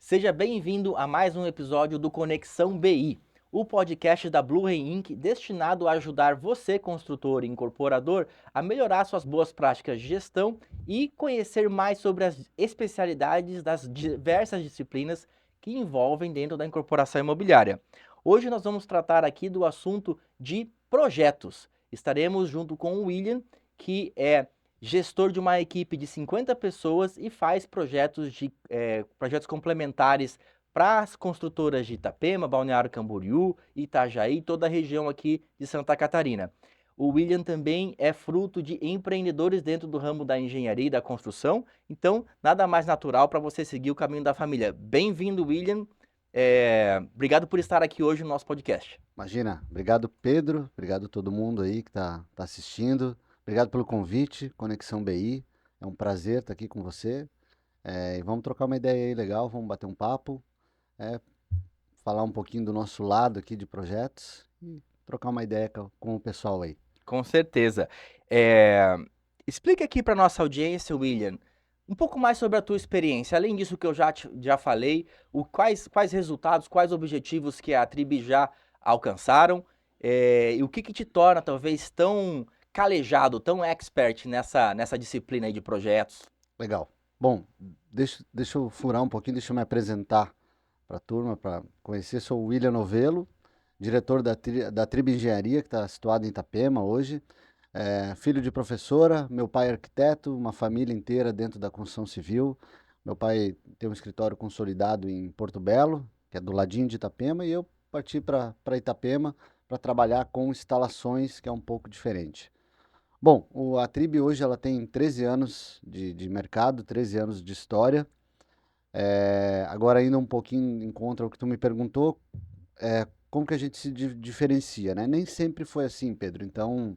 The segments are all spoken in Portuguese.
Seja bem-vindo a mais um episódio do Conexão BI, o podcast da Blu-ray Inc. destinado a ajudar você, construtor e incorporador, a melhorar suas boas práticas de gestão e conhecer mais sobre as especialidades das diversas disciplinas que envolvem dentro da incorporação imobiliária. Hoje nós vamos tratar aqui do assunto de projetos. Estaremos junto com o William, que é gestor de uma equipe de 50 pessoas e faz projetos complementares para as construtoras de Itapema, Balneário Camboriú, Itajaí, toda a região aqui de Santa Catarina. O William também é fruto de empreendedores dentro do ramo da engenharia e da construção, então nada mais natural para você seguir o caminho da família. Bem-vindo, William. Obrigado por estar aqui hoje no nosso podcast. Imagina, obrigado Pedro, obrigado todo mundo aí que tá assistindo, obrigado pelo convite, Conexão BI, é um prazer estar aqui com você, e vamos trocar uma ideia aí legal, vamos bater um papo, é, falar um pouquinho do nosso lado aqui de projetos e trocar uma ideia com o pessoal aí. Com certeza. É, Explique aqui para nossa audiência, William, um pouco mais sobre a tua experiência. Além disso que eu já falei, quais resultados, quais objetivos que a Tribe já alcançaram, e o que te torna talvez tão calejado, tão expert nessa disciplina aí de projetos. Legal. Bom, deixa eu furar um pouquinho, deixa eu me apresentar para a turma, para conhecer, sou o William Novelo, diretor da Tribo Engenharia, que está situado em Itapema hoje. Filho de professora, meu pai é arquiteto, uma família inteira dentro da construção civil. Meu pai tem um escritório consolidado em Porto Belo, que é do ladinho de Itapema, e eu parti para Itapema para trabalhar com instalações, que é um pouco diferente. Bom, a Trib hoje ela tem 13 anos de mercado, 13 anos de história. Agora, indo um pouquinho em contra ao que tu me perguntou, como que a gente se diferencia, né? Nem sempre foi assim, Pedro. Então,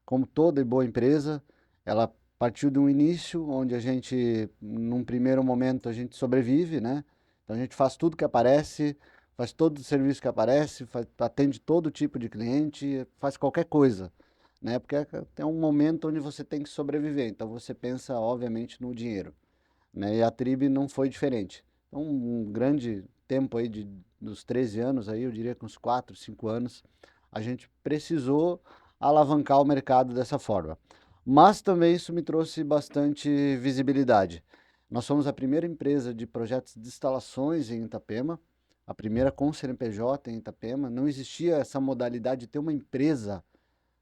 como toda boa empresa, ela partiu de um início onde a gente, num primeiro momento, a gente sobrevive, né? Então a gente faz tudo que aparece, faz todo o serviço que aparece, atende todo tipo de cliente, faz qualquer coisa, né? Porque tem um momento onde você tem que sobreviver, então você pensa, obviamente, no dinheiro, né? E a Trib não foi diferente. Então, um grande tempo aí dos 13 anos, aí, eu diria que uns 4, 5 anos, a gente precisou alavancar o mercado dessa forma. Mas também isso me trouxe bastante visibilidade. Nós somos a primeira empresa de projetos de instalações em Itapema, a primeira com CNPJ em Itapema. Não existia essa modalidade de ter uma empresa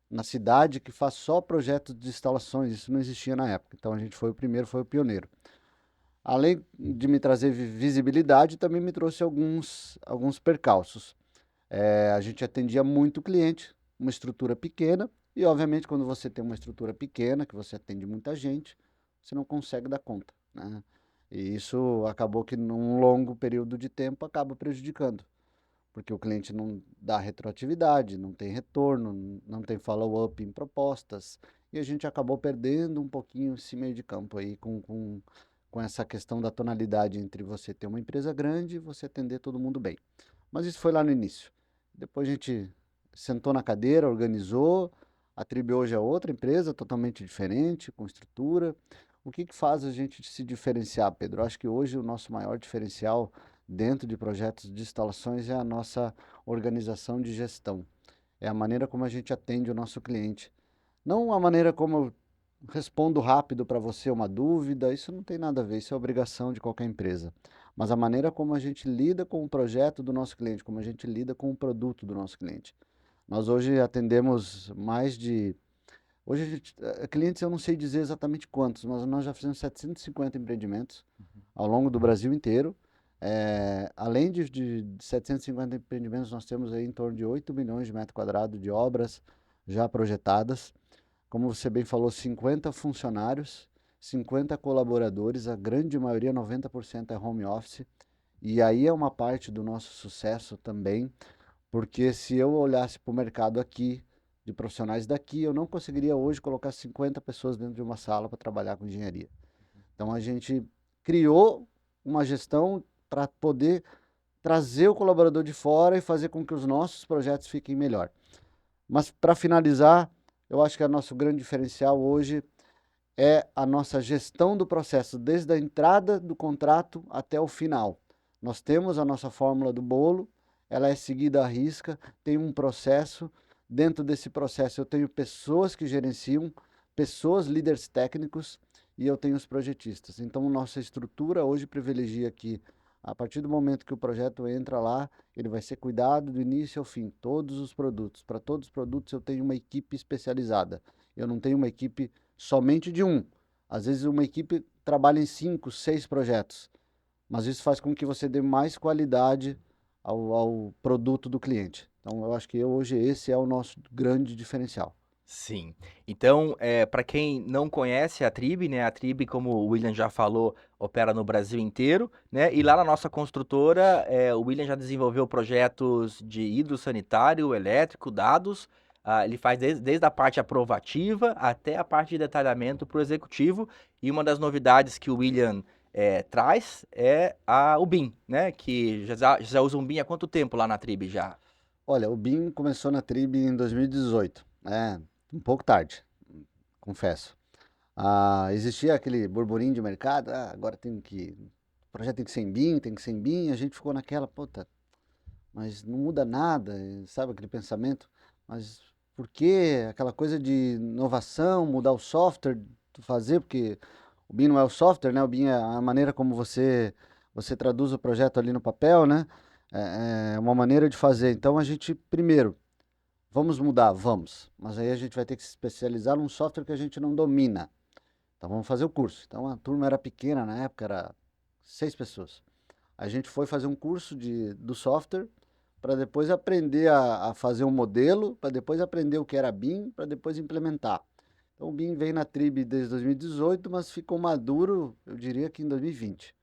na cidade que faz só projetos de instalações, isso não existia na época. Então a gente foi o primeiro, foi o pioneiro. Além de me trazer visibilidade, também me trouxe alguns percalços. A gente atendia muito cliente, uma estrutura pequena, e obviamente quando você tem uma estrutura pequena, que você atende muita gente, você não consegue dar conta, né? E isso acabou que num longo período de tempo acaba prejudicando, porque o cliente não dá retroatividade, não tem retorno, não tem follow-up em propostas, e a gente acabou perdendo um pouquinho esse meio de campo aí com essa questão da tonalidade entre você ter uma empresa grande e você atender todo mundo bem. Mas isso foi lá no início. Depois a gente sentou na cadeira, organizou, a Tribe hoje é outra empresa, totalmente diferente, com estrutura. O que faz a gente se diferenciar, Pedro? Eu acho que hoje o nosso maior diferencial dentro de projetos de instalações é a nossa organização de gestão. É a maneira como a gente atende o nosso cliente. Não a maneira como eu respondo rápido para você uma dúvida, isso não tem nada a ver, isso é obrigação de qualquer empresa. Mas a maneira como a gente lida com o projeto do nosso cliente, como a gente lida com o produto do nosso cliente. Nós hoje atendemos mais de. Hoje, clientes eu não sei dizer exatamente quantos, mas nós já fizemos 750 empreendimentos ao longo do Brasil inteiro. Além de 750 empreendimentos, nós temos aí em torno de 8 milhões de metros quadrados de obras já projetadas. Como você bem falou, 50 funcionários, 50 colaboradores, a grande maioria, 90% é home office. E aí é uma parte do nosso sucesso também, porque se eu olhasse para o mercado aqui, de profissionais daqui, eu não conseguiria hoje colocar 50 pessoas dentro de uma sala para trabalhar com engenharia. Então a gente criou uma gestão para poder trazer o colaborador de fora e fazer com que os nossos projetos fiquem melhor. Mas para finalizar, eu acho que o nosso grande diferencial hoje é a nossa gestão do processo, desde a entrada do contrato até o final. Nós temos a nossa fórmula do bolo, ela é seguida à risca, tem um processo. Dentro desse processo eu tenho pessoas que gerenciam, pessoas, líderes técnicos, e eu tenho os projetistas. Então, nossa estrutura hoje privilegia que, a partir do momento que o projeto entra lá, ele vai ser cuidado do início ao fim, todos os produtos. Para todos os produtos eu tenho uma equipe especializada. Eu não tenho uma equipe somente de um. Às vezes uma equipe trabalha em 5, 6 projetos, mas isso faz com que você dê mais qualidade ao produto do cliente. Então, eu acho que hoje esse é o nosso grande diferencial. Sim. Então, para quem não conhece a Trib, né, a Trib, como o William já falou, opera no Brasil inteiro, né? E lá na nossa construtora, o William já desenvolveu projetos de hidrossanitário, elétrico, dados. Ele faz desde a parte aprovativa até a parte de detalhamento para o executivo. E uma das novidades que o William traz é o BIM, né? Que já usa um BIM há quanto tempo lá na Trib já? Olha, o BIM começou na Trib em 2018, né? Um pouco tarde, confesso. Existia aquele burburinho de mercado, agora o projeto tem que ser em BIM, tem que ser em BIM, a gente ficou naquela, puta, mas não muda nada, sabe aquele pensamento? Mas por que aquela coisa de inovação, mudar o software, fazer, porque o BIM não é o software, né? O BIM é a maneira como você traduz o projeto ali no papel, né? É uma maneira de fazer. Então a gente, primeiro, vamos mudar, vamos. Mas aí a gente vai ter que se especializar num software que a gente não domina. Então vamos fazer o curso. Então a turma era pequena na época, era 6 pessoas. A gente foi fazer um curso do software para depois aprender a fazer um modelo, para depois aprender o que era BIM, para depois implementar. Então o BIM vem na Trib desde 2018, mas ficou maduro, eu diria que em 2020.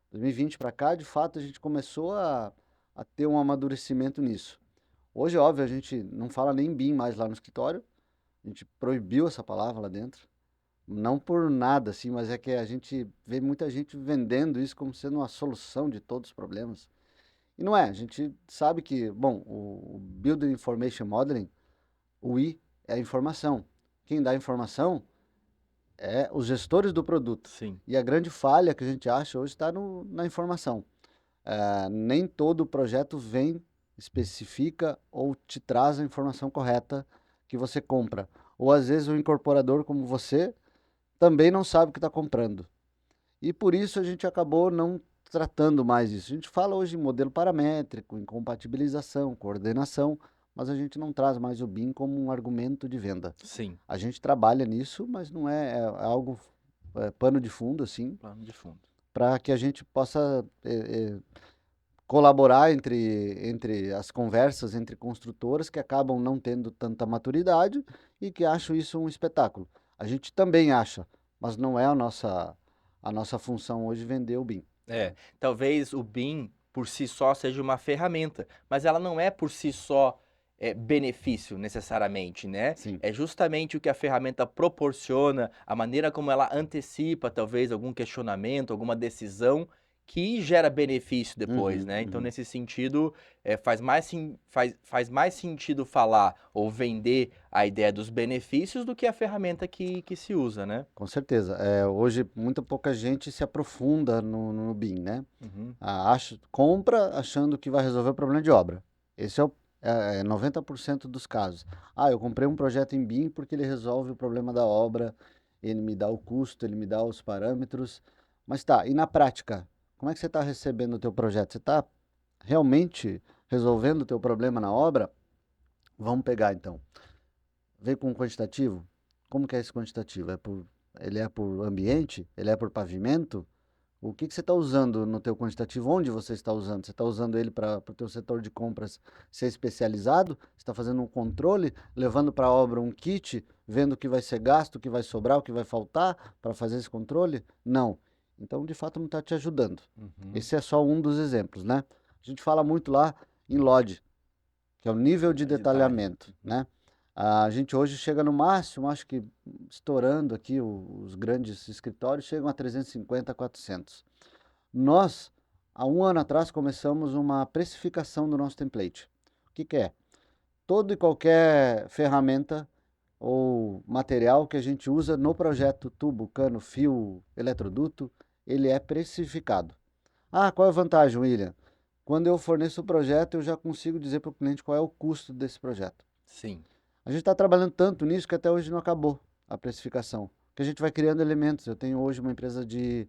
2020 para cá, de fato, a gente começou a ter um amadurecimento nisso. Hoje, óbvio, a gente não fala nem BIM mais lá no escritório, a gente proibiu essa palavra lá dentro. Não por nada, assim, mas é que a gente vê muita gente vendendo isso como sendo uma solução de todos os problemas. E não é, a gente sabe que, bom, o Building Information Modeling, o I é a informação. Quem dá a informação é os gestores do produto. Sim. E a grande falha que a gente acha hoje está na informação. Nem todo projeto vem, especifica ou te traz a informação correta que você compra. Ou às vezes o incorporador, como você, também não sabe o que está comprando. E por isso a gente acabou não tratando mais isso. A gente fala hoje em modelo paramétrico, em compatibilização, coordenação, mas a gente não traz mais o BIM como um argumento de venda. Sim. A gente trabalha nisso, mas não é algo pano de fundo, assim, Plano de fundo. para que a gente possa colaborar entre as conversas entre construtoras que acabam não tendo tanta maturidade e que acham isso um espetáculo. A gente também acha, mas não é a nossa função hoje vender o BIM. Talvez o BIM por si só seja uma ferramenta, mas ela não é por si só benefício necessariamente, né? Sim. É justamente o que a ferramenta proporciona, a maneira como ela antecipa talvez algum questionamento, alguma decisão que gera benefício depois, Uhum, né? Então, uhum. nesse sentido, faz mais sentido falar ou vender a ideia dos benefícios do que a ferramenta que se usa, né? Com certeza. Hoje, muita pouca gente se aprofunda no BIM, né? Uhum. Compra achando que vai resolver o problema de obra. Esse é 90% dos casos. Eu comprei um projeto em BIM porque ele resolve o problema da obra, ele me dá o custo, ele me dá os parâmetros. Mas tá, e na prática? Como é que você está recebendo o teu projeto? Você está realmente resolvendo o teu problema na obra? Vamos pegar então. Veio com um quantitativo? Como que é esse quantitativo? Ele é por ambiente? Ele é por pavimento? O que você está usando no teu quantitativo? Onde você está usando? Você está usando ele para o teu setor de compras ser especializado? Você está fazendo um controle, levando para a obra um kit, vendo o que vai ser gasto, o que vai sobrar, o que vai faltar para fazer esse controle? Não. Então, de fato, não está te ajudando. Uhum. Esse é só um dos exemplos, né? A gente fala muito lá em LOD, que é o nível de Detalhe. detalhamento, né? A gente hoje chega no máximo, acho que estourando aqui, os grandes escritórios chegam a 350, 400. Nós, há um ano atrás, começamos uma precificação do nosso template. O que é? Todo e qualquer ferramenta ou material que a gente usa no projeto tubo, cano, fio, eletroduto, ele é precificado. Ah, qual é a vantagem, William? Quando eu forneço o projeto, eu já consigo dizer para o cliente qual é o custo desse projeto. Sim. A gente está trabalhando tanto nisso que até hoje não acabou a precificação. Que a gente vai criando elementos. Eu tenho hoje uma empresa de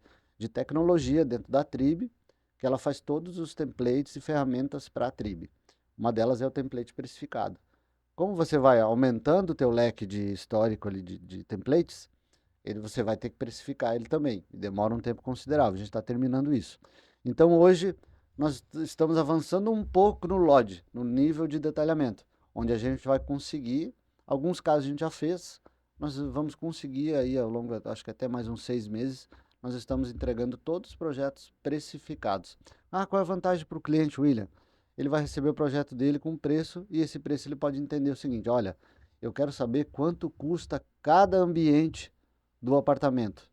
tecnologia dentro da Trib, que ela faz todos os templates e ferramentas para a Trib. Uma delas é o template precificado. Como você vai aumentando o teu leque de histórico ali de templates, você vai ter que precificar ele também. E demora um tempo considerável. A gente está terminando isso. Então hoje nós estamos avançando um pouco no LOD, no nível de detalhamento, onde a gente vai conseguir, alguns casos a gente já fez, nós vamos conseguir aí ao longo, acho que até mais uns 6 meses, nós estamos entregando todos os projetos precificados. Ah, qual é a vantagem para o cliente, William? Ele vai receber o projeto dele com preço e esse preço ele pode entender o seguinte, olha, eu quero saber quanto custa cada ambiente do apartamento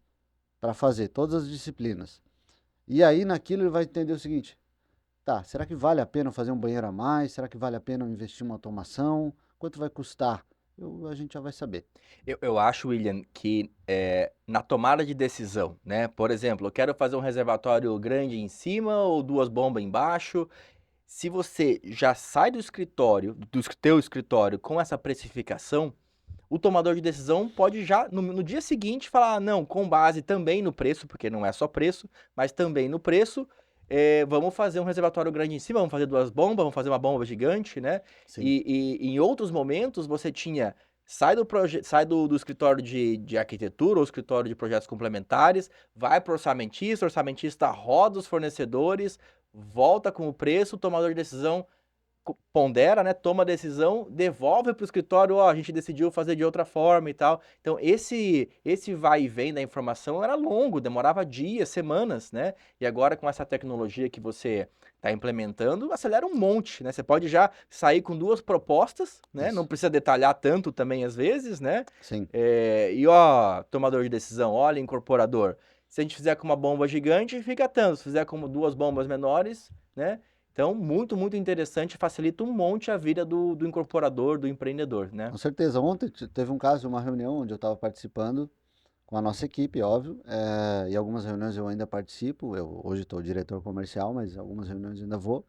para fazer todas as disciplinas. E aí naquilo ele vai entender o seguinte: tá, será que vale a pena fazer um banheiro a mais? Será que vale a pena investir em uma automação? Quanto vai custar? A gente já vai saber. Eu acho, William, que na tomada de decisão, né? Por exemplo, eu quero fazer um reservatório grande em cima ou duas bombas embaixo. Se você já sai do escritório, do teu escritório com essa precificação, o tomador de decisão pode já, no dia seguinte, falar, não, com base também no preço, porque não é só preço, mas também no preço, vamos fazer um reservatório grande em cima, vamos fazer duas bombas, vamos fazer uma bomba gigante, né? Sim. E em outros momentos você tinha, sai do escritório de arquitetura ou escritório de projetos complementares, vai para o orçamentista roda os fornecedores, volta com o preço, o tomador de decisão pondera, né, toma a decisão, devolve para o escritório, ó, a gente decidiu fazer de outra forma e tal. Então, esse vai e vem da informação era longo, demorava dias, semanas, né? E agora com essa tecnologia que você está implementando, acelera um monte, né? Você pode já sair com duas propostas, né? Não Isso. precisa detalhar tanto também às vezes, né? Sim. E ó, tomador de decisão, olha, incorporador. Se a gente fizer com uma bomba gigante, fica tanto. Se fizer com duas bombas menores, né? Então, muito, muito interessante, facilita um monte a vida do incorporador, do empreendedor, né? Com certeza. Ontem teve um caso, uma reunião onde eu estava participando com a nossa equipe, óbvio, e algumas reuniões eu ainda participo. Eu hoje estou diretor comercial, mas algumas reuniões eu ainda vou.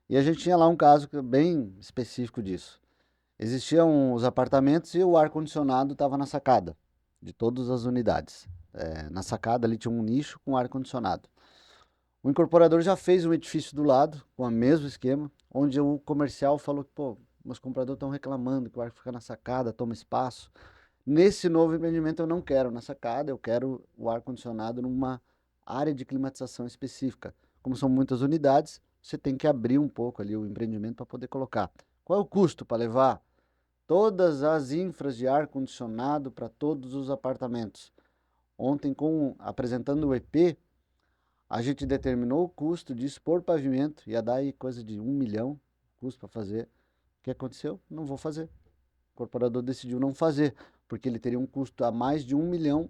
E a gente tinha lá um caso bem específico disso. Existiam os apartamentos e o ar-condicionado estava na sacada de todas as unidades. Na sacada ali tinha um nicho com ar-condicionado. O incorporador já fez um edifício do lado, com o mesmo esquema, onde o comercial falou que, pô, meus compradores estão reclamando que o ar fica na sacada, toma espaço. Nesse novo empreendimento eu não quero na sacada, eu quero o ar-condicionado numa área de climatização específica. Como são muitas unidades, você tem que abrir um pouco ali o empreendimento para poder colocar. Qual é o custo para levar todas as infras de ar-condicionado para todos os apartamentos? Ontem, apresentando o EP, a gente determinou o custo de expor pavimento, ia dar aí coisa de 1 milhão, custo para fazer. O que aconteceu? Não vou fazer. O incorporador decidiu não fazer, porque ele teria um custo a mais de 1 milhão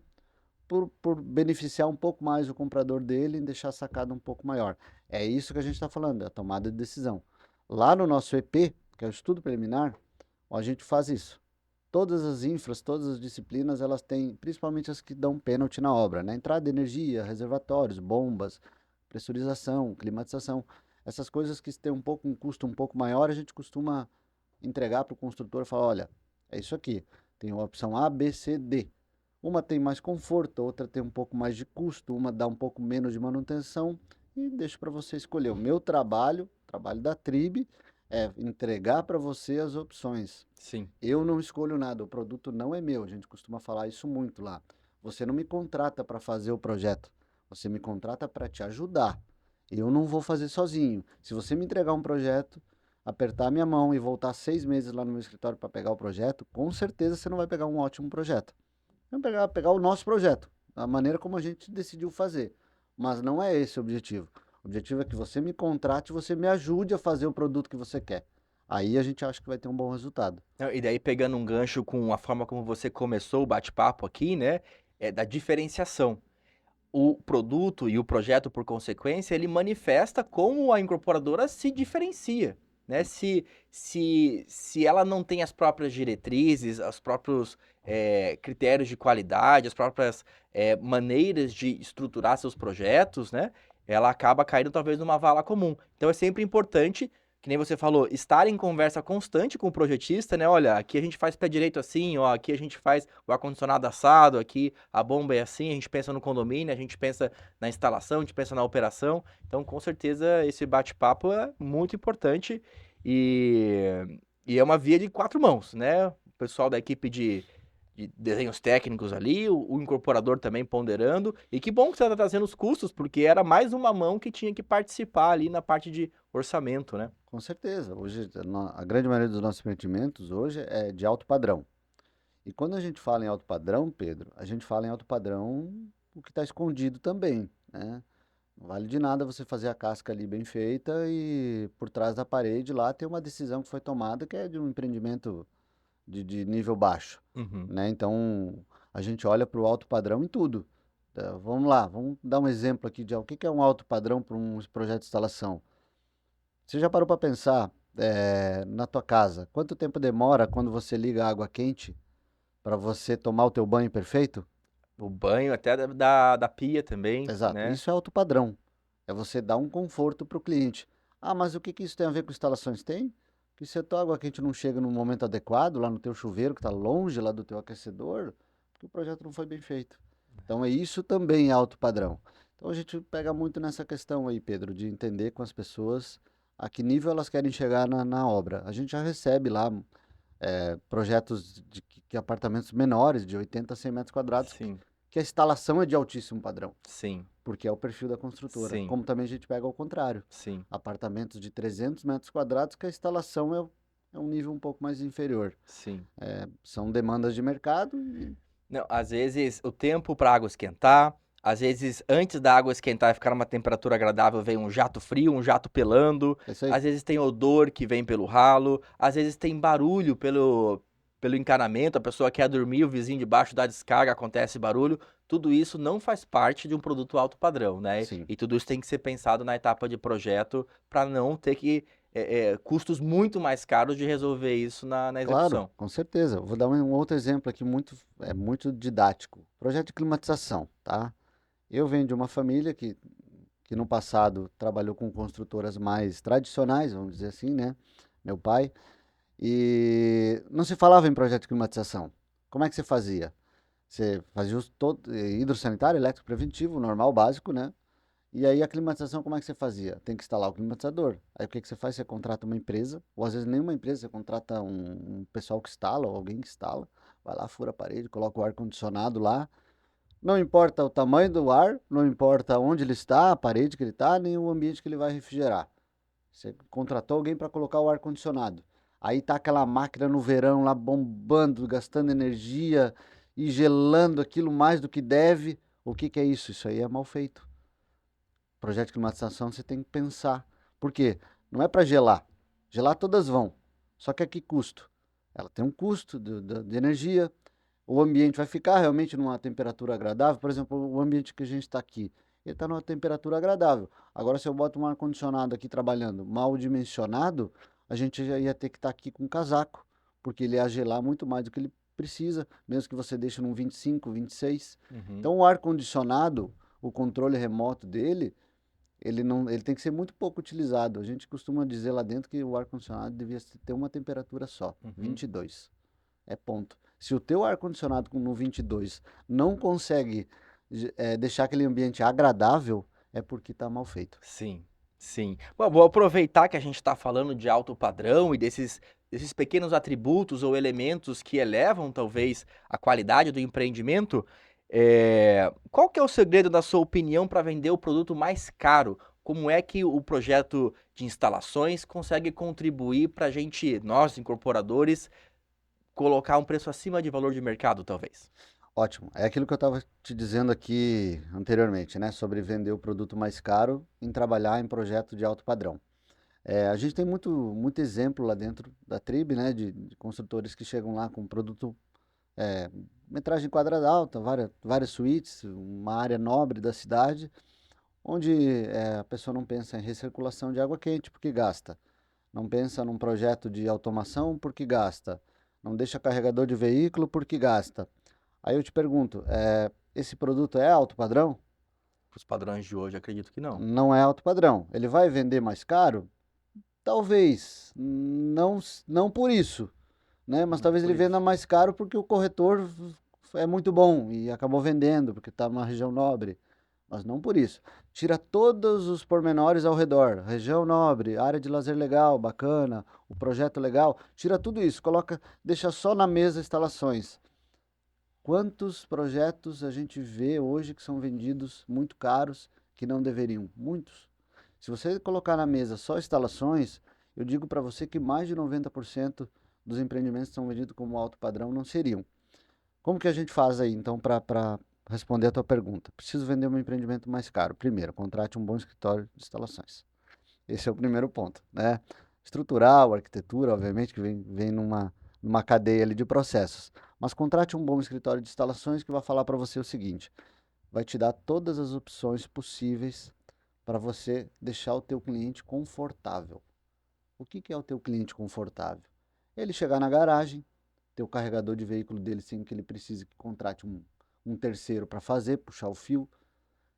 por beneficiar um pouco mais o comprador dele e deixar a sacada um pouco maior. É isso que a gente está falando, é a tomada de decisão. Lá no nosso EP, que é o estudo preliminar, a gente faz isso. Todas as infras, todas as disciplinas, elas têm, principalmente as que dão pênalti na obra, né? Entrada de energia, reservatórios, bombas, pressurização, climatização. Essas coisas que têm um custo um pouco maior, a gente costuma entregar para o construtor e falar, olha, é isso aqui. Tem a opção A, B, C, D. Uma tem mais conforto, outra tem um pouco mais de custo, uma dá um pouco menos de manutenção e deixo para você escolher. O meu trabalho, trabalho da Trib, é entregar para você as opções. Sim. Eu não escolho nada, o produto não é meu. A gente costuma falar isso muito lá. Você não me contrata para fazer o projeto, você me contrata para te ajudar. Eu não vou fazer sozinho. Se você me entregar um projeto, apertar minha mão e voltar 6 meses lá no meu escritório para pegar o projeto, com certeza você não vai pegar um ótimo projeto. Vamos pegar o nosso projeto, a maneira como a gente decidiu fazer. Mas não é esse o objetivo. O objetivo é que você me contrate e você me ajude a fazer o produto que você quer. Aí a gente acha que vai ter um bom resultado. Não, e daí pegando um gancho com a forma como você começou o bate-papo aqui, né? É da diferenciação. O produto e o projeto, por consequência, ele manifesta como a incorporadora se diferencia, né? Se ela não tem as próprias diretrizes, os próprios critérios de qualidade, as próprias maneiras de estruturar seus projetos, né? ela acaba caindo talvez numa vala comum. Então é sempre importante, que nem você falou, estar em conversa constante com o projetista, né? Olha, aqui a gente faz pé direito assim, ó, aqui a gente faz o ar-condicionado assado, aqui a bomba é assim, a gente pensa no condomínio, a gente pensa na instalação, a gente pensa na operação. Então, com certeza, esse bate-papo é muito importante e é uma via de quatro mãos, né? O pessoal da equipe de desenhos técnicos ali, o incorporador também ponderando. E que bom que você está trazendo os custos, porque era mais uma mão que tinha que participar ali na parte de orçamento, né? Com certeza. Hoje, a grande maioria dos nossos empreendimentos hoje é de alto padrão. E quando a gente fala em alto padrão, Pedro, a gente fala em alto padrão o que está escondido também, né? Não vale de nada você fazer a casca ali bem feita e por trás da parede lá tem uma decisão que foi tomada que é de um empreendimento de nível baixo, Uhum. né? Então, a gente olha para o alto padrão em tudo. Vamos lá, vamos dar um exemplo aqui de o que que é um alto padrão para um projeto de instalação. Você já parou para pensar, na tua casa, quanto tempo demora quando você liga a água quente para você tomar o teu banho perfeito? O banho até da pia também, Exato, né? isso é alto padrão. É você dar um conforto para o cliente. Ah, mas o que que isso tem a ver com instalações? Tem que se a tua água quente não chega no momento adequado, lá no teu chuveiro, que está longe lá do teu aquecedor, porque o projeto não foi bem feito. Então, isso também é alto padrão. Então, a gente pega muito nessa questão aí, Pedro, de entender com as pessoas a que nível elas querem chegar na obra. A gente já recebe lá projetos de apartamentos menores, de 80 a 100 metros quadrados, Sim, que a instalação é de altíssimo padrão, sim, porque é o perfil da construtora. sim, Como também a gente pega ao contrário, sim, apartamentos de 300 metros quadrados, que a instalação é um nível um pouco mais inferior. sim. São demandas de mercado e Não, às vezes o tempo para a água esquentar, às vezes antes da água esquentar e ficar numa temperatura agradável, vem um jato frio, um jato pelando, é isso aí. às vezes tem odor que vem pelo ralo, às vezes tem barulho pelo encanamento, a pessoa quer dormir, o vizinho de baixo dá descarga, acontece barulho. Tudo isso não faz parte de um produto alto padrão, né? Sim, E tudo isso tem que ser pensado na etapa de projeto para não ter custos muito mais caros de resolver isso na claro, execução. com certeza. Eu vou dar um outro exemplo aqui muito didático. Projeto de climatização, tá? Eu venho de uma família que no passado trabalhou com construtoras mais tradicionais, vamos dizer assim, né? Meu pai. E não se falava em projeto de climatização. Como é que você fazia? Você fazia hidrossanitário, elétrico preventivo, normal, básico, né? E aí a climatização, como é que você fazia? Tem que instalar o climatizador. Aí o que que você faz? Você contrata uma empresa, ou às vezes nenhuma empresa, você contrata um pessoal que instala, ou alguém que instala, vai lá, fura a parede, coloca o ar-condicionado lá. Não importa o tamanho do ar, não importa onde ele está, a parede que ele está, nem o ambiente que ele vai refrigerar. Você contratou alguém para colocar o ar-condicionado. Aí tá aquela máquina no verão lá bombando, gastando energia e gelando aquilo mais do que deve. O que que é isso? Isso aí é mal feito. Projeto de climatização você tem que pensar. Por quê? Não é para gelar. Gelar todas vão. Só que a que custo? Ela tem um custo de energia. O ambiente vai ficar realmente numa temperatura agradável. Por exemplo, o ambiente que a gente está aqui, ele está numa temperatura agradável. Agora, se eu boto um ar-condicionado aqui trabalhando mal dimensionado, a gente já ia ter que estar aqui com casaco, porque ele ia gelar muito mais do que ele precisa, mesmo que você deixe num 25, 26. Uhum. Então, o ar-condicionado, o controle remoto dele, ele não, ele tem que ser muito pouco utilizado. A gente costuma dizer lá dentro que o ar-condicionado devia ter uma temperatura só, Uhum. 22. É ponto. Se o teu ar-condicionado no 22 não consegue deixar aquele ambiente agradável, é porque está mal feito. Sim, sim. Bom, vou aproveitar que a gente está falando de alto padrão e desses pequenos atributos ou elementos que elevam, talvez, a qualidade do empreendimento. Qual que é o segredo, na sua opinião, para vender o produto mais caro? Como é que o projeto de instalações consegue contribuir para a gente, nós, incorporadores, colocar um preço acima de valor de mercado, talvez? Ótimo. É aquilo que eu estava te dizendo aqui anteriormente, né? Sobre vender o produto mais caro em trabalhar em projeto de alto padrão. A gente tem muito exemplo lá dentro da Trib, né? De construtores que chegam lá com um produto, é, metragem quadrada alta, várias suítes, uma área nobre da cidade, onde a pessoa não pensa em recirculação de água quente porque gasta, não pensa num projeto de automação porque gasta, não deixa carregador de veículo porque gasta. Aí eu te pergunto, esse produto é alto padrão? Para os padrões de hoje, acredito que não. Não é alto padrão. Ele vai vender mais caro? Talvez. Não por isso, né? Mas Não talvez por ele venda isso. mais caro porque o corretor é muito bom e acabou vendendo porque está numa região nobre. Mas não por isso. Tira todos os pormenores ao redor. Região nobre, área de lazer legal, bacana, o projeto legal. Tira tudo isso, coloca, deixa só na mesa instalações. Quantos projetos a gente vê hoje que são vendidos muito caros, que não deveriam? Muitos. Se você colocar na mesa só instalações, eu digo para você que mais de 90% dos empreendimentos que são vendidos como alto padrão não seriam. Como que a gente faz aí, então, para responder a tua pergunta? Preciso vender um empreendimento mais caro. Primeiro, contrate um bom escritório de instalações. Esse é o primeiro ponto, né? Estrutural, arquitetura, obviamente, que vem numa cadeia ali de processos. Mas contrate um bom escritório de instalações que vai falar para você o seguinte: vai te dar todas as opções possíveis para você deixar o teu cliente confortável. O que é o teu cliente confortável? Ele chegar na garagem, ter o carregador de veículo dele sem que ele precise que contrate um terceiro para fazer, puxar o fio,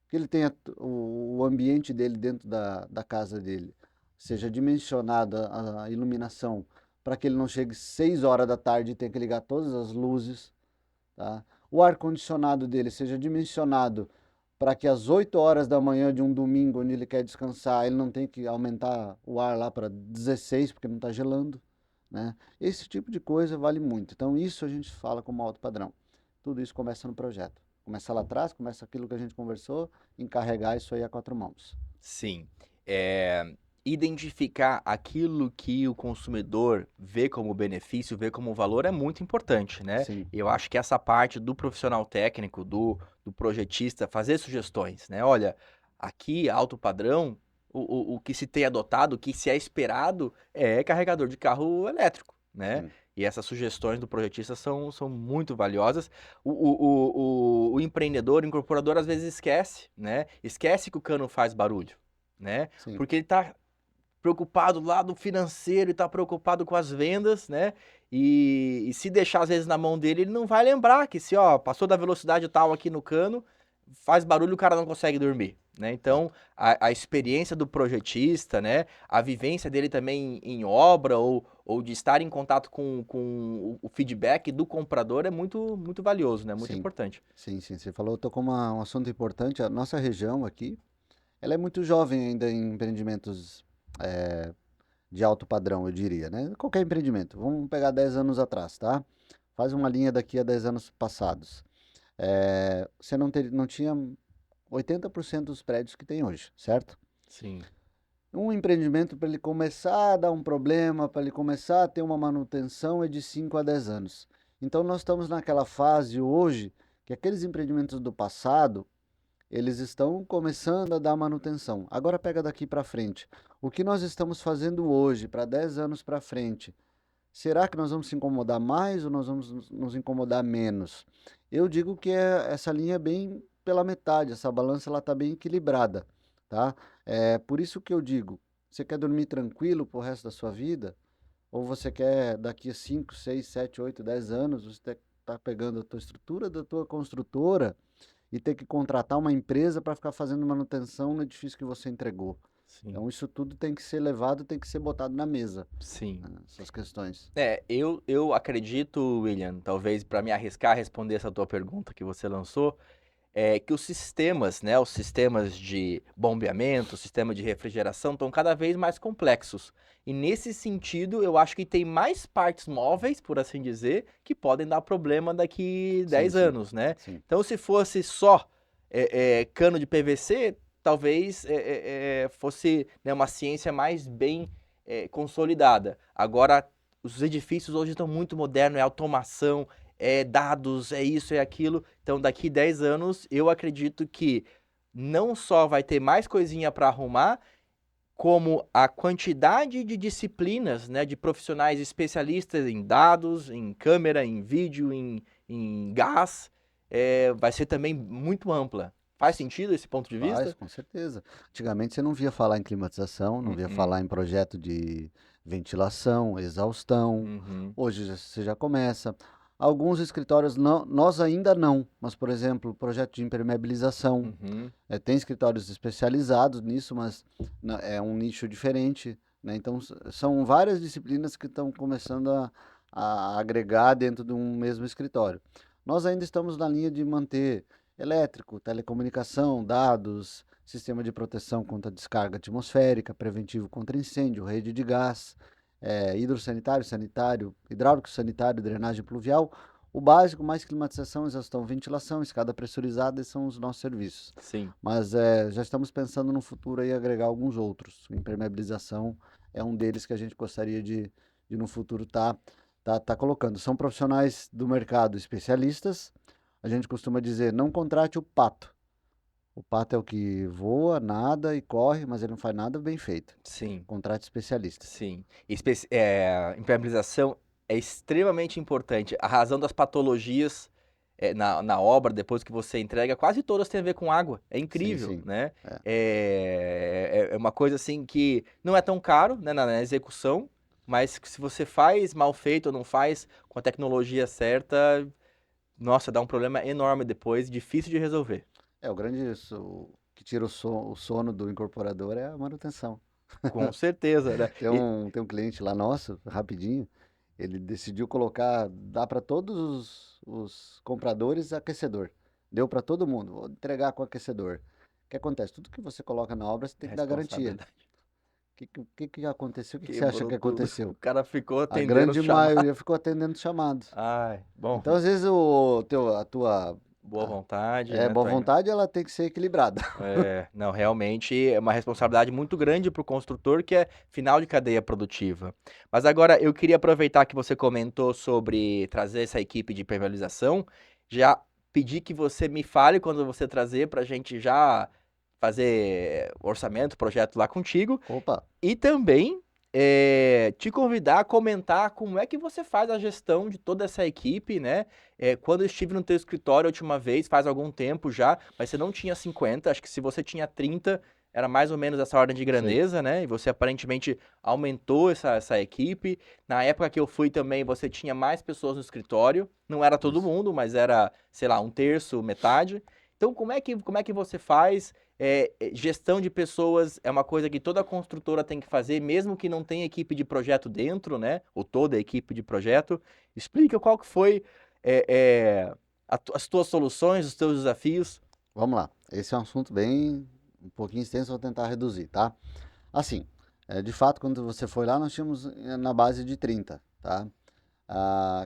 que ele tenha o ambiente dele dentro da casa dele, seja dimensionada a iluminação para que ele não chegue 6 horas da tarde e tenha que ligar todas as luzes, tá? O ar-condicionado dele seja dimensionado para que às 8 horas da manhã de um domingo, onde ele quer descansar, ele não tenha que aumentar o ar lá para 16 porque não está gelando, né? Esse tipo de coisa vale muito. Então isso a gente fala como alto padrão. Tudo isso começa no projeto. Começa lá atrás, começa aquilo que a gente conversou, encarregar isso aí a quatro mãos. Sim. Identificar aquilo que o consumidor vê como benefício, vê como valor é muito importante, né? Sim, Eu acho que essa parte do profissional técnico, do projetista, fazer sugestões, né? Olha, aqui, alto padrão, o que se tem adotado, o que se é esperado é carregador de carro elétrico, né? sim. E essas sugestões do projetista são muito valiosas. O empreendedor, o incorporador, às vezes esquece, né? Esquece que o cano faz barulho, né? Sim, Porque ele tá preocupado lá do financeiro e tá preocupado com as vendas, né? E se deixar às vezes na mão dele, ele não vai lembrar que se, ó, passou da velocidade tal aqui no cano, faz barulho, o cara não consegue dormir, né? Então, exato. a experiência do projetista, né? A vivência dele também em obra ou de estar em contato com o feedback do comprador é muito valioso, né? Muito Sim, importante. sim, sim. Você falou, tocou um assunto importante. A nossa região aqui, ela é muito jovem ainda em empreendimentos de alto padrão, eu diria, né? Qualquer empreendimento. Vamos pegar 10 anos atrás, tá? Faz uma linha daqui a 10 anos passados. Você não tinha 80% dos prédios que tem hoje, certo? Sim, Um empreendimento para ele começar a dar um problema, para ele começar a ter uma manutenção é de 5 a 10 anos. Então nós estamos naquela fase hoje que aqueles empreendimentos do passado, eles estão começando a dar manutenção. Agora pega daqui para frente. O que nós estamos fazendo hoje para 10 anos para frente? Será que nós vamos se incomodar mais ou nós vamos nos incomodar menos? Eu digo que essa linha é bem pela metade, essa balança ela está bem equilibrada, tá? É por isso que eu digo, você quer dormir tranquilo pro resto da sua vida? Ou você quer daqui a 5, 6, 7, 8, 10 anos, você tá pegando a tua estrutura da tua construtora e ter que contratar uma empresa para ficar fazendo manutenção no edifício que você entregou. sim, Então isso tudo tem que ser levado, tem que ser botado na mesa, sim. né, essas questões. Eu acredito, William, talvez para me arriscar a responder essa tua pergunta que você lançou, é que os sistemas, né, os sistemas de bombeamento, o sistema de refrigeração estão cada vez mais complexos. E nesse sentido, eu acho que tem mais partes móveis, por assim dizer, que podem dar problema daqui Sim, 10 sim, anos, né? sim, Então, se fosse só cano de PVC, talvez fosse, né, uma ciência mais bem consolidada. Agora, os edifícios hoje estão muito modernos, é automação, é dados, é isso, é aquilo. Então, daqui 10 anos, eu acredito que não só vai ter mais coisinha para arrumar, como a quantidade de disciplinas, né, de profissionais especialistas em dados, em câmera, em vídeo, em gás, vai ser também muito ampla. Faz sentido esse ponto de faz, vista? com certeza. Antigamente você não via falar em climatização, não via Uh-uh. falar em projeto de ventilação, exaustão. Uhum. Hoje você já começa. Alguns escritórios não, nós ainda não, mas, por exemplo, projeto de impermeabilização, Uhum. tem escritórios especializados nisso, mas é um nicho diferente, né? Então, são várias disciplinas que estão começando a agregar dentro de um mesmo escritório. Nós ainda estamos na linha de manter elétrico, telecomunicação, dados, sistema de proteção contra descarga atmosférica, preventivo contra incêndio, rede de gás, hidrossanitário, sanitário, hidráulico, sanitário, drenagem pluvial. O básico, mais climatização, exaustão, ventilação, escada pressurizada, esses são os nossos serviços. Sim. Mas já estamos pensando no futuro aí agregar alguns outros. Impermeabilização é um deles que a gente gostaria de no futuro tá colocando. São profissionais do mercado especialistas. A gente costuma dizer, não contrate o pato. O pato é o que voa, nada e corre, mas ele não faz nada bem feito. Sim. Contrate especialistas. Sim. Impermeabilização é extremamente importante. A razão das patologias na obra, depois que você entrega, quase todas têm a ver com água. É Sim, incrível, sim. né? É. É uma coisa assim que não é tão caro, né, na execução, mas que se você faz mal feito ou não faz com a tecnologia certa, nossa, dá um problema enorme depois, difícil de resolver. O grande que tira o sono do incorporador é a manutenção. Com certeza, né? Tem um cliente lá nosso, rapidinho, ele decidiu colocar, dá para todos os compradores aquecedor. Deu para todo mundo, vou entregar com aquecedor. O que acontece? Tudo que você coloca na obra, você tem que dar garantia. Responsabilidade. O que aconteceu? O que você acha Quebrou que tudo. O aconteceu? cara ficou A atendendo os grande chamados. maioria ficou atendendo chamados. Ai, bom, Então, às vezes, a tua boa vontade, né, boa vontade, ela tem que ser equilibrada. não, realmente é uma responsabilidade muito grande para o construtor, que é final de cadeia produtiva. Mas agora eu queria aproveitar que você comentou sobre trazer essa equipe de impermeabilização, já pedir que você me fale quando você trazer para a gente já fazer orçamento, projeto lá contigo. Opa, E também te convidar a comentar como é que você faz a gestão de toda essa equipe, né? Quando eu estive no teu escritório a última vez, faz algum tempo já, mas você não tinha 50, acho que se você tinha 30, era mais ou menos essa ordem de sei. grandeza, né? E você aparentemente aumentou essa equipe. Na época que eu fui também, você tinha mais pessoas no escritório, não era todo Isso. mundo, mas era, sei lá, um terço, metade. Então, como é que você faz? Gestão de pessoas é uma coisa que toda construtora tem que fazer, mesmo que não tenha equipe de projeto dentro, né? Ou toda a equipe de projeto. Explica qual que foi é, é, as tuas soluções, os teus desafios. Vamos lá. Esse é um assunto bem, um pouquinho extenso, vou tentar reduzir, tá? Assim, de fato, quando você foi lá, nós tínhamos na base de 30, tá?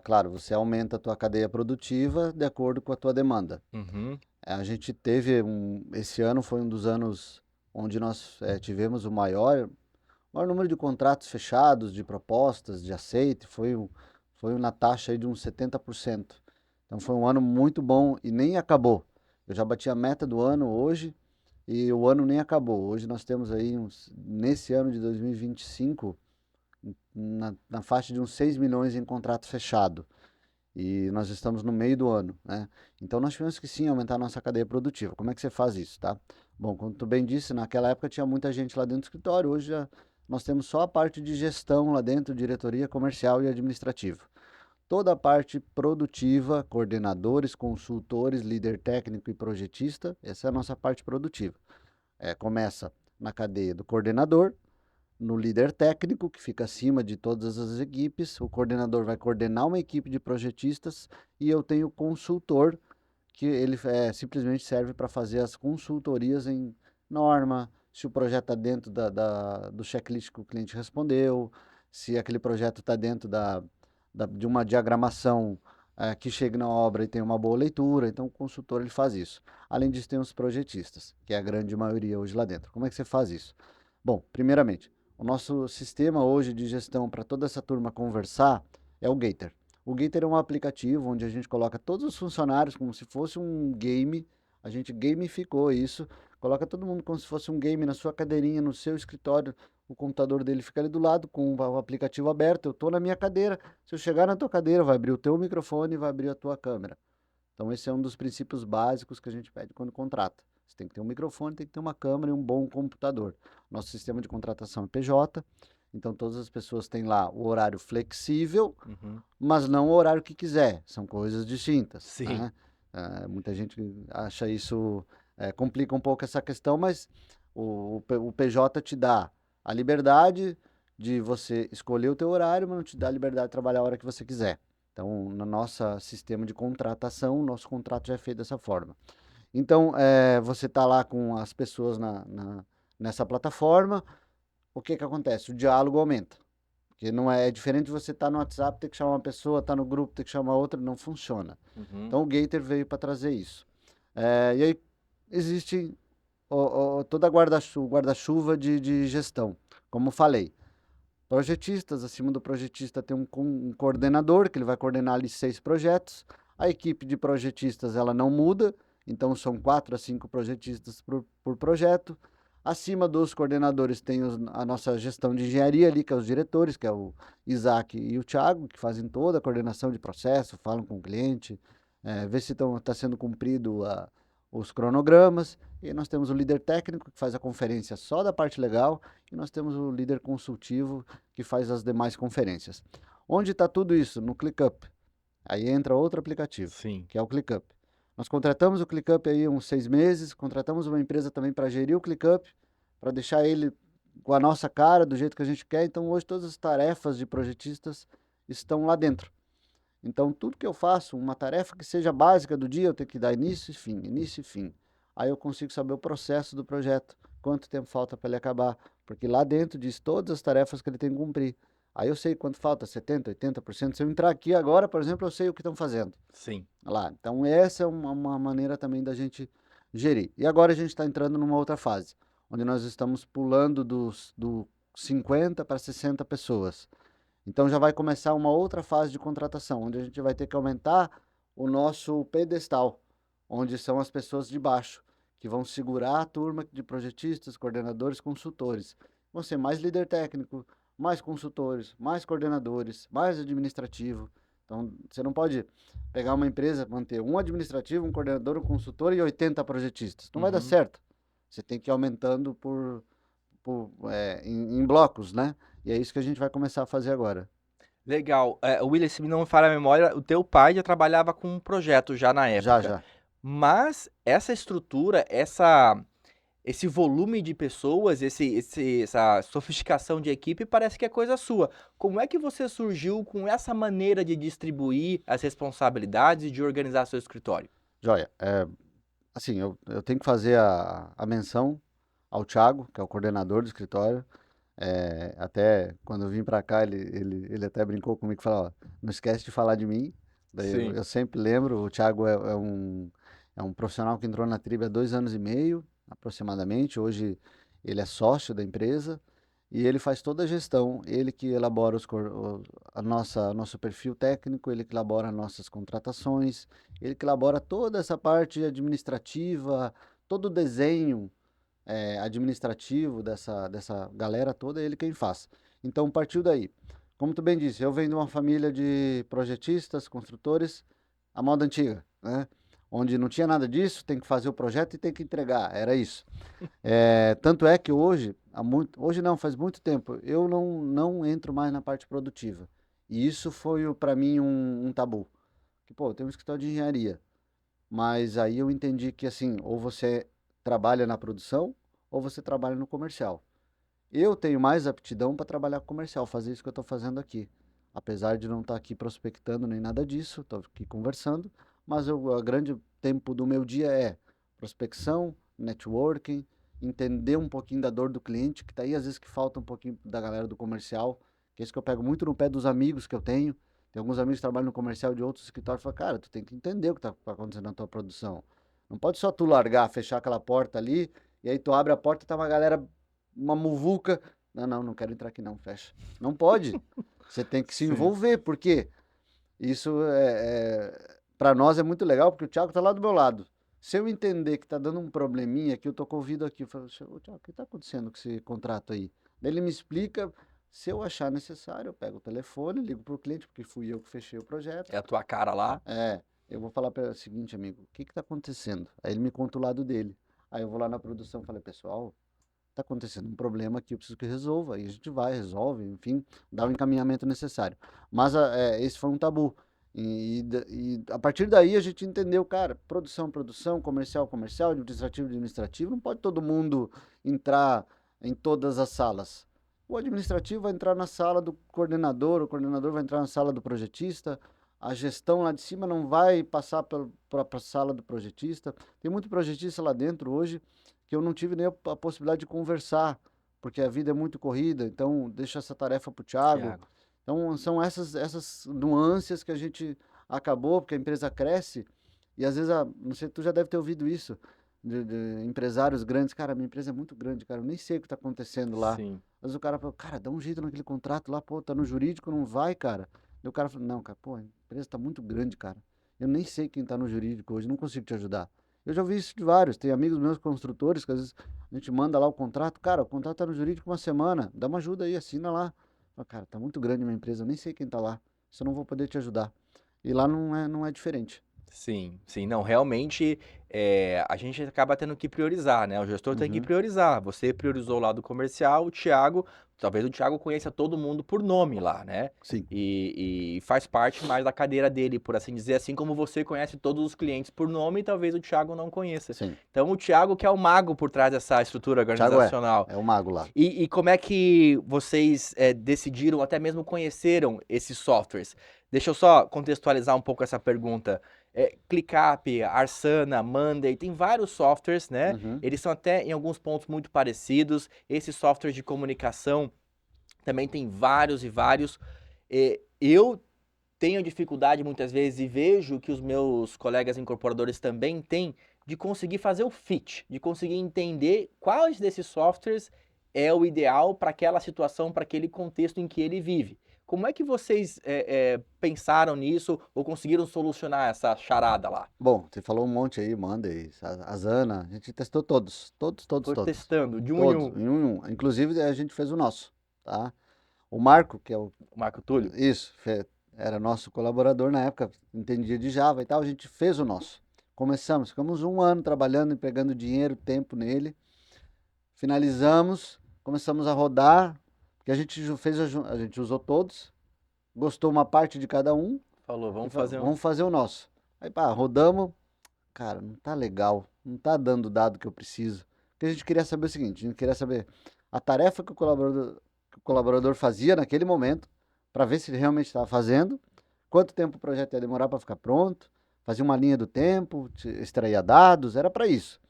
Claro, você aumenta a tua cadeia produtiva de acordo com a tua demanda. Uhum, A gente teve esse ano foi um dos anos onde nós tivemos o maior número de contratos fechados, de propostas, de aceite, foi na taxa aí de uns 70%. Então foi um ano muito bom e nem acabou. Eu já bati a meta do ano hoje e o ano nem acabou. Hoje nós temos aí, nesse ano de 2025, na faixa de uns 6 milhões em contrato fechado. E nós estamos no meio do ano, né? Então nós tivemos que sim aumentar a nossa cadeia produtiva. Como é que você faz isso, tá? Bom, como tu bem disse, naquela época tinha muita gente lá dentro do escritório, hoje nós temos só a parte de gestão lá dentro, diretoria comercial e administrativa. Toda a parte produtiva, coordenadores, consultores, líder técnico e projetista, essa é a nossa parte produtiva. Começa na cadeia do coordenador, no líder técnico, que fica acima de todas as equipes. O coordenador vai coordenar uma equipe de projetistas e eu tenho o consultor, que ele simplesmente serve para fazer as consultorias em norma, se o projeto está dentro do checklist que o cliente respondeu, se aquele projeto está dentro de uma diagramação que chegue na obra e tem uma boa leitura. Então, o consultor ele faz isso. Além disso, tem os projetistas, que é a grande maioria hoje lá dentro. Como é que você faz isso? Bom, primeiramente, o nosso sistema hoje de gestão para toda essa turma conversar é o Gator. O Gator é um aplicativo onde a gente coloca todos os funcionários como se fosse um game. A gente gamificou isso, coloca todo mundo como se fosse um game na sua cadeirinha, no seu escritório. O computador dele fica ali do lado com o aplicativo aberto. Eu estou na minha cadeira. Se eu chegar na tua cadeira, vai abrir o teu microfone e vai abrir a tua câmera. Então, esse é um dos princípios básicos que a gente pede quando contrata. Você tem que ter um microfone, tem que ter uma câmera e um bom computador. Nosso sistema de contratação é PJ Então, todas as pessoas têm lá o horário flexível, Uhum. mas não o horário que quiser. São coisas distintas, Sim. né? Muita gente acha isso, complica um pouco essa questão, mas o PJ te dá a liberdade de você escolher o teu horário, mas não te dá a liberdade de trabalhar a hora que você quiser. Então, no nosso sistema de contratação, o nosso contrato já é feito dessa forma. Então, você está lá com as pessoas nessa plataforma, o que que acontece? O diálogo aumenta. Porque não é diferente de você estar no WhatsApp, ter que chamar uma pessoa, estar no grupo, ter que chamar outra, não funciona. Uhum. Então o Gator veio para trazer isso. E aí existe toda a guarda-chuva de gestão. Como falei, projetistas, acima do projetista tem um coordenador, que ele vai coordenar ali 6 projetos. A equipe de projetistas ela não muda, então são 4 a 5 projetistas por projeto. Acima dos coordenadores tem a nossa gestão de engenharia ali, que é os diretores, que é o Isaac e o Thiago, que fazem toda a coordenação de processo, falam com o cliente, vê se está sendo cumprido os cronogramas. E nós temos o líder técnico, que faz a conferência só da parte legal, e nós temos o líder consultivo, que faz as demais conferências. Onde está tudo isso? No ClickUp. Aí entra outro aplicativo, Sim. que é o ClickUp. Nós contratamos o ClickUp aí uns 6 meses, contratamos uma empresa também para gerir o ClickUp, para deixar ele com a nossa cara, do jeito que a gente quer. Então hoje todas as tarefas de projetistas estão lá dentro. Então tudo que eu faço, uma tarefa que seja básica do dia, eu tenho que dar início e fim, início e fim. Aí eu consigo saber o processo do projeto, quanto tempo falta para ele acabar, porque lá dentro diz todas as tarefas que ele tem que cumprir. Aí eu sei quanto falta, 70%, 80%. Se eu entrar aqui agora, por exemplo, eu sei o que estão fazendo Sim. lá. Então essa é uma maneira também da gente gerir. E agora a gente está entrando numa outra fase, onde nós estamos pulando do 50 para 60 pessoas. Então já vai começar uma outra fase de contratação, onde a gente vai ter que aumentar o nosso pedestal, onde são as pessoas de baixo, que vão segurar a turma de projetistas, coordenadores, consultores. Vão ser mais líder técnico, mais consultores, mais coordenadores, mais administrativo. Então, você não pode pegar uma empresa, manter um administrativo, um coordenador, um consultor e 80 projetistas. Não vai dar Uhum. certo. Você tem que ir aumentando em blocos, né? E é isso que a gente vai começar a fazer agora. Legal. William, se não me falha a memória, o teu pai já trabalhava com um projeto já na Já, época. já. Mas essa estrutura, esse volume de pessoas, essa sofisticação de equipe parece que é coisa sua. Como é que você surgiu com essa maneira de distribuir as responsabilidades e de organizar seu escritório? Joia. Assim, eu tenho que fazer a menção ao Thiago, que é o coordenador do escritório. Até quando eu vim para cá, ele até brincou comigo e falou: "Ó, não esquece de falar de mim." Daí eu, Sim. eu sempre lembro, o Thiago é um profissional que entrou na Tribe há 2 anos e meio, aproximadamente. Hoje ele é sócio da empresa e ele faz toda a gestão. Ele que elabora nosso perfil técnico, ele que elabora nossas contratações, ele que elabora toda essa parte administrativa, todo o desenho administrativo dessa galera toda, é ele quem faz. Então partiu daí. Como tu bem disse, eu venho de uma família de projetistas, construtores, a moda antiga, né? Onde não tinha nada disso, tem que fazer o projeto e tem que entregar, era isso. Tanto é que hoje, hoje não, faz muito tempo, eu não entro mais na parte produtiva. E isso foi para mim um tabu. Que, pô, eu tenho um escritório de engenharia, mas aí eu entendi que assim, ou você trabalha na produção ou você trabalha no comercial. Eu tenho mais aptidão para trabalhar com comercial, fazer isso que eu estou fazendo aqui. Apesar de não estar aqui prospectando nem nada disso, estou aqui conversando, mas o grande tempo do meu dia é prospecção, networking, entender um pouquinho da dor do cliente, que tá aí às vezes que falta um pouquinho da galera do comercial, que é isso que eu pego muito no pé dos amigos que eu tenho. Tem alguns amigos que trabalham no comercial de outros escritórios e falam: "Cara, tu tem que entender o que está acontecendo na tua produção. Não pode só tu largar, fechar aquela porta ali, e aí tu abre a porta e tá uma galera, uma muvuca. Não, não, não quero entrar aqui não, fecha." Não pode. Você tem que se Sim. envolver, porque isso para nós é muito legal, porque o Thiago tá lá do meu lado. Se eu entender que tá dando um probleminha aqui, eu tô com o ouvido aqui, eu falo: "Ô, Thiago, o que tá acontecendo com esse contrato aí?" Daí ele me explica. Se eu achar necessário, eu pego o telefone, ligo pro cliente, porque fui eu que fechei o projeto. É a tua cara lá? Eu vou falar para ele o seguinte, amigo: o que que tá acontecendo? Aí ele me conta o lado dele. Aí eu vou lá na produção e falei: "Pessoal, está acontecendo um problema aqui, eu preciso que resolva. Aí a gente vai, resolve, enfim, dá o encaminhamento necessário. Mas esse foi um tabu. E a partir daí a gente entendeu, cara, produção, produção, comercial, comercial, administrativo, administrativo, não pode todo mundo entrar em todas as salas. O administrativo vai entrar na sala do coordenador, o coordenador vai entrar na sala do projetista, a gestão lá de cima não vai passar para a sala do projetista. Tem muito projetista lá dentro hoje que eu não tive nem a possibilidade de conversar, porque a vida é muito corrida, então deixa essa tarefa para o Thiago. Thiago. Então são essas nuances que a gente acabou, porque a empresa cresce, e às vezes, não sei, tu já deve ter ouvido isso, de empresários grandes, cara, minha empresa é muito grande, cara, eu nem sei o que está acontecendo lá. Sim. Mas o cara fala, cara, dá um jeito naquele contrato lá, pô, tá no jurídico, não vai, cara. E o cara fala, não, cara, pô, a empresa tá muito grande, cara. Eu nem sei quem tá no jurídico hoje, não consigo te ajudar. Eu já ouvi isso de vários, tem amigos meus construtores que às vezes a gente manda lá o contrato, cara, o contrato tá no jurídico uma semana, dá uma ajuda aí, assina lá. Fala, cara, tá muito grande minha empresa, eu nem sei quem tá lá, isso eu não vou poder te ajudar. E lá não é diferente. Sim, sim. Não, realmente, a gente acaba tendo que priorizar, né, o gestor tem que Uhum, priorizar. Você priorizou o lado comercial, o Thiago talvez o Thiago conheça todo mundo por nome lá, né, sim, e faz parte mais da cadeira dele, por assim dizer, assim como você conhece todos os clientes por nome, talvez o Thiago não conheça. sim. Então o Thiago que é o mago por trás dessa estrutura Thiago organizacional. é o mago lá. E como é que vocês decidiram, até mesmo conheceram esses softwares? Deixa eu só contextualizar um pouco essa pergunta. ClickUp, Arsana, Monday, tem vários softwares, né? Uhum, Eles são até em alguns pontos muito parecidos. Esses softwares de comunicação também tem vários e vários. Eu tenho dificuldade muitas vezes e vejo que os meus colegas incorporadores também têm de conseguir fazer o fit, de conseguir entender quais desses softwares é o ideal para aquela situação, para aquele contexto em que ele vive. Como é que vocês pensaram nisso ou conseguiram solucionar essa charada lá? bom, você falou um monte aí, Monday, a Zana, a gente testou todos, todos, todos, Foi todos. testando de um em Todos, um. em um em um. Inclusive, a gente fez o nosso, tá? O Marco, que é o. O Marco Túlio? Isso, era nosso colaborador na época, entendia de Java e tal, a gente fez o nosso. Começamos, ficamos um ano trabalhando e pegando dinheiro, tempo nele. Finalizamos, começamos a rodar, porque a gente fez, a gente usou todos, gostou uma parte de cada um Falou, e vamos falou, fazer um. vamos fazer o nosso. Aí, pá, rodamos, cara, não tá legal, não tá dando o dado que eu preciso. Porque a gente queria saber o seguinte, a gente queria saber a tarefa que o colaborador fazia naquele momento, para ver se ele realmente estava fazendo, quanto tempo o projeto ia demorar para ficar pronto, fazia uma linha do tempo, extraía dados, era para isso.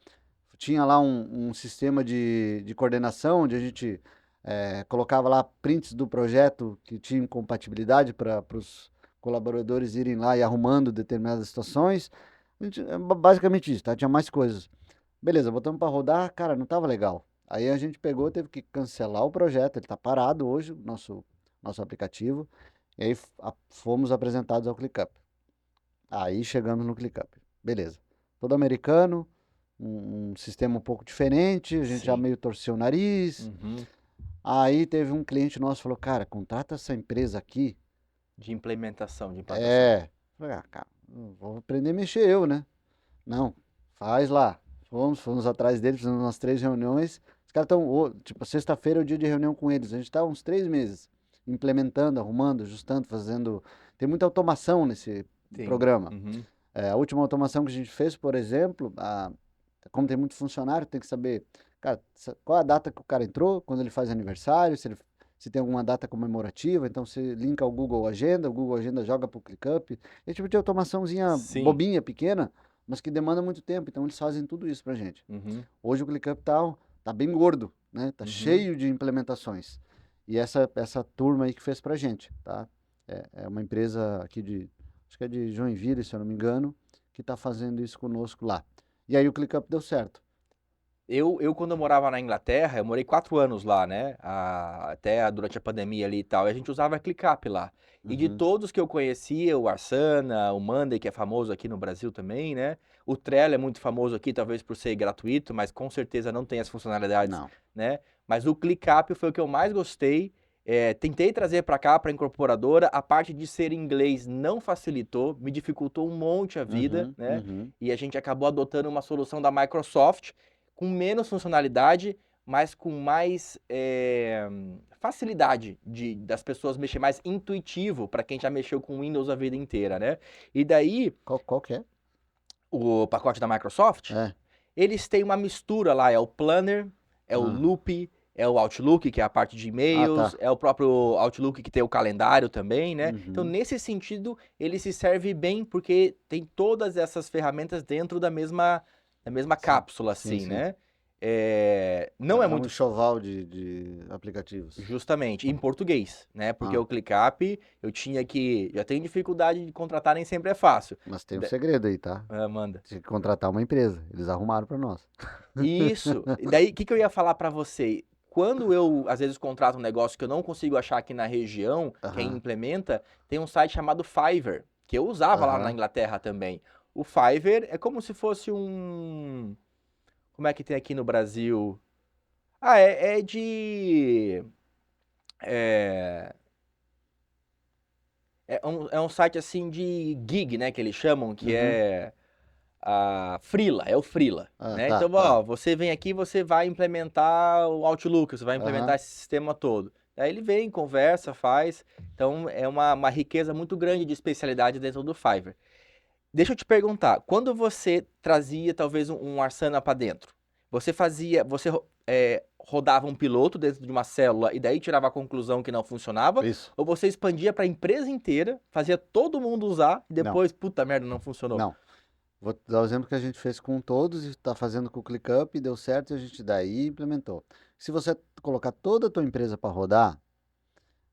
Tinha lá um sistema de coordenação, onde a gente colocava lá prints do projeto que tinham compatibilidade para os colaboradores irem lá e arrumando determinadas situações. Basicamente isso, tá? Tinha mais coisas. Beleza, botamos para rodar, cara, não tava legal. Aí a gente pegou, teve que cancelar o projeto, ele tá parado hoje, nosso aplicativo. E aí fomos apresentados ao ClickUp. Aí chegamos no ClickUp. Beleza. Todo americano, um sistema um pouco diferente, a gente já Sim. meio torceu o nariz. Uhum. Aí teve um cliente nosso que falou, cara, contrata essa empresa aqui. De implementação, de implantação. É. Falei, cara, vou aprender a mexer eu, né? Não, faz lá. Fomos atrás deles, fizemos umas 3 reuniões. Os caras estão, tipo, sexta-feira é o dia de reunião com eles. A gente está uns 3 meses implementando, arrumando, ajustando, fazendo. Tem muita automação nesse Sim. programa. Uhum. A última automação que a gente fez, por exemplo, como tem muito funcionário, tem que saber, cara, qual a data que o cara entrou, quando ele faz aniversário, se tem alguma data comemorativa, então você linka o Google Agenda joga para o ClickUp. É tipo de automaçãozinha Sim. bobinha, pequena, mas que demanda muito tempo, então eles fazem tudo isso pra gente. Uhum. Hoje o ClickUp tá bem gordo, né? Tá Uhum. cheio de implementações. E essa turma aí que fez pra gente, tá? É uma empresa aqui acho que é de Joinville, se eu não me engano, que tá fazendo isso conosco lá. E aí o ClickUp deu certo. Quando eu morava na Inglaterra, eu morei 4 anos lá, né? Até durante a pandemia ali e tal. E a gente usava ClickUp lá. E de Uhum. todos que eu conhecia, o Arsana, o Monday, que é famoso aqui no Brasil também, né? O Trello é muito famoso aqui, talvez por ser gratuito, mas com certeza não tem as funcionalidades, Não. né? Mas o ClickUp foi o que eu mais gostei. Tentei trazer para cá, para a incorporadora. A parte de ser inglês não facilitou, me dificultou um monte a vida, Uhum, né? uhum. E a gente acabou adotando uma solução da Microsoft com menos funcionalidade, mas com mais facilidade das pessoas mexer, mais intuitivo para quem já mexeu com Windows a vida inteira, né? E daí, Qual que é? o pacote da Microsoft, É. eles têm uma mistura lá, é o Planner, é o Ah. Loop, é o Outlook, que é a parte de Ah, e-mails, tá. é o próprio Outlook que tem o calendário também, né? Então, Uhum. nesse sentido, ele se serve bem porque tem todas essas ferramentas dentro da mesma Sim, cápsula, sim, assim, sim. né? Não é É um muito enxoval de aplicativos. justamente em português, né? Porque Ah, o ClickUp, já tenho dificuldade de contratar, nem sempre é fácil. mas tem um segredo aí, tá? Manda. Tinha que contratar uma empresa. Eles arrumaram pra nós. Isso. E daí, o que eu ia falar pra você? Quando eu, às vezes, contrato um negócio que eu não consigo achar aqui na região, quem Aham, implementa, tem um site chamado Fiverr, que eu usava lá na aham. Inglaterra também. O Fiverr é como se fosse um. Como é que tem aqui no Brasil? Ah, é de. É, é um site assim de gig, né? Que eles chamam, que Uhum. é. A Freela, é o Freela, Ah, né? tá, Então, tá. ó, você vem aqui, você vai implementar o Outlook, você vai implementar Aham. esse sistema todo. Aí ele vem, conversa, faz. Então, é uma riqueza muito grande de especialidade dentro do Fiverr. Deixa eu te perguntar, quando você trazia talvez um Asana para dentro, você rodava um piloto dentro de uma célula e daí tirava a conclusão que não funcionava? Isso. Ou você expandia para a empresa inteira, fazia todo mundo usar e Não, depois, puta merda, não funcionou? não. Vou te dar o exemplo que a gente fez com todos e está fazendo com o ClickUp, deu certo e a gente daí implementou. Se você colocar toda a tua empresa para rodar,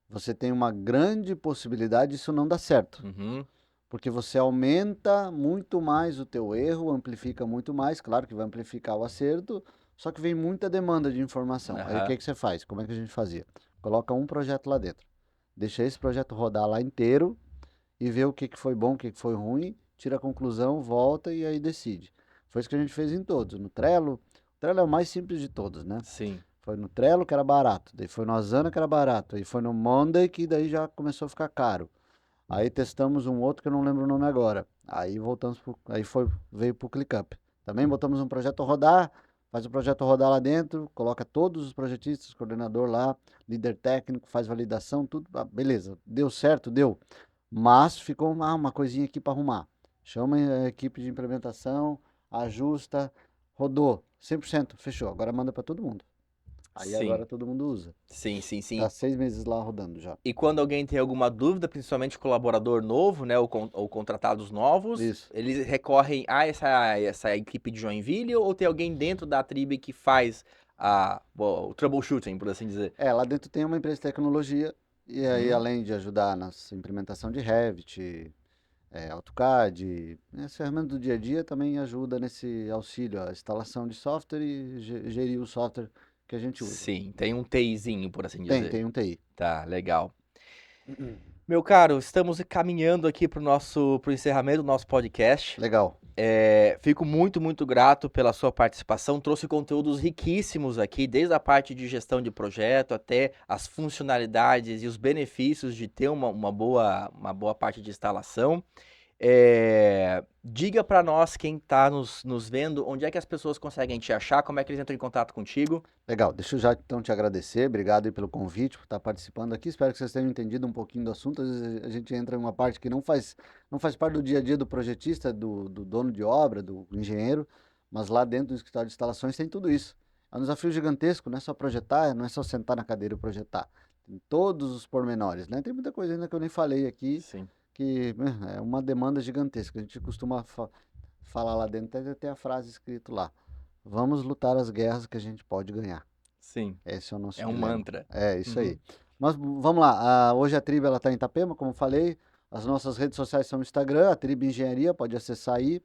você tem uma grande possibilidade disso não dar certo. Uhum. Porque você aumenta muito mais o teu erro, amplifica muito mais, claro que vai amplificar o acerto, só que vem muita demanda de informação. Aí o Aham. que que você faz? Como é que a gente fazia? Coloca um projeto lá dentro. Deixa esse projeto rodar lá inteiro e vê o que que foi bom, o que que foi ruim, tira a conclusão, volta e aí decide. Foi isso que a gente fez em todos. No Trello, o Trello é o mais simples de todos, né? Sim. Foi no Trello que era barato, daí foi no Asana que era barato, aí foi no Monday que daí já começou a ficar caro. Aí testamos um outro que eu não lembro o nome agora. Aí veio pro ClickUp. Também botamos um projeto rodar, faz o projeto rodar lá dentro, coloca todos os projetistas, coordenador lá, líder técnico, faz validação, tudo, beleza. Deu certo, deu. Mas ficou uma coisinha aqui para arrumar. Chama a equipe de implementação, ajusta, rodou, 100%, fechou. Agora manda para todo mundo. Aí Sim. agora todo mundo usa. Sim, sim, Tá sim. 6 meses lá rodando já. E quando alguém tem alguma dúvida, principalmente colaborador novo, né, ou contratados novos, Isso. eles recorrem a essa equipe de Joinville ou tem alguém dentro da tribo que faz o troubleshooting, por assim dizer? É, lá dentro tem uma empresa de tecnologia, e aí Uhum. além de ajudar na implementação de Revit, AutoCAD, as ferramentas do dia a dia também ajuda nesse auxílio, a instalação de software e gerir o software que a gente usa. Sim, tem um TIzinho, por assim Tem, dizer. tem um TI. Tá, legal. Meu caro, estamos caminhando aqui pro encerramento do nosso podcast. Legal. Fico muito, muito grato pela sua participação. Trouxe conteúdos riquíssimos aqui, desde a parte de gestão de projeto até as funcionalidades e os benefícios de ter uma boa parte de instalação. Diga para nós, quem está nos vendo, onde é que as pessoas conseguem te achar, como é que eles entram em contato contigo. Legal, deixa eu já então te agradecer, obrigado aí pelo convite, por estar participando aqui, espero que vocês tenham entendido um pouquinho do assunto, às vezes a gente entra em uma parte que não faz parte do dia a dia do projetista, do dono de obra, do engenheiro, mas lá dentro do escritório de instalações tem tudo isso. É um desafio gigantesco, não é só projetar, não é só sentar na cadeira e projetar, tem todos os pormenores, né? Tem muita coisa ainda que eu nem falei aqui, Sim, que é uma demanda gigantesca, a gente costuma falar lá dentro, até a frase escrito lá. Vamos lutar as guerras que a gente pode ganhar. sim. Esse é o nosso É um dilema. mantra. É, isso Uhum. aí. Mas vamos lá. Hoje a Tribo está em Itapema, como falei. As nossas redes sociais são o Instagram, a Tribo Engenharia, pode acessar aí.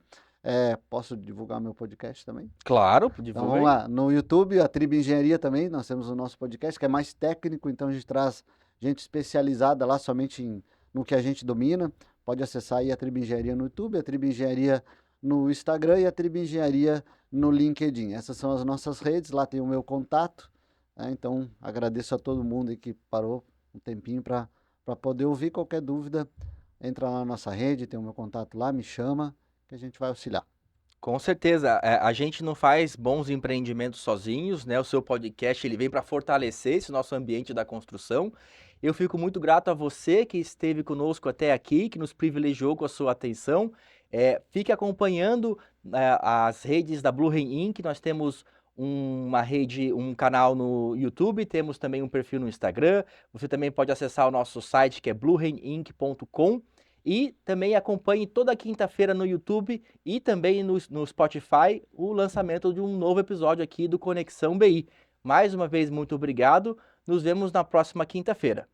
Posso divulgar meu podcast também? Claro, Então divulga vamos aí. lá. No YouTube, a Tribo Engenharia também, nós temos o nosso podcast, que é mais técnico, então a gente traz gente especializada lá somente no que a gente domina. Pode acessar aí a Tribo Engenharia no YouTube, a Tribo Engenharia no Instagram e a Tribo Engenharia no LinkedIn. Essas são as nossas redes, lá tem o meu contato, né? Então agradeço a todo mundo aí que parou um tempinho para poder ouvir qualquer dúvida. Entra lá na nossa rede, tem o meu contato lá, me chama, que a gente vai auxiliar. Com certeza, a gente não faz bons empreendimentos sozinhos, né? O seu podcast ele vem para fortalecer esse nosso ambiente da construção. Eu fico muito grato a você que esteve conosco até aqui, que nos privilegiou com a sua atenção. Fique acompanhando as redes da Blue Rain Inc. Nós temos uma rede, um canal no YouTube, temos também um perfil no Instagram. Você também pode acessar o nosso site que é blueraininc.com. E também acompanhe toda quinta-feira no YouTube e também no Spotify o lançamento de um novo episódio aqui do Conexão BI. Mais uma vez, muito obrigado. Nos vemos na próxima quinta-feira.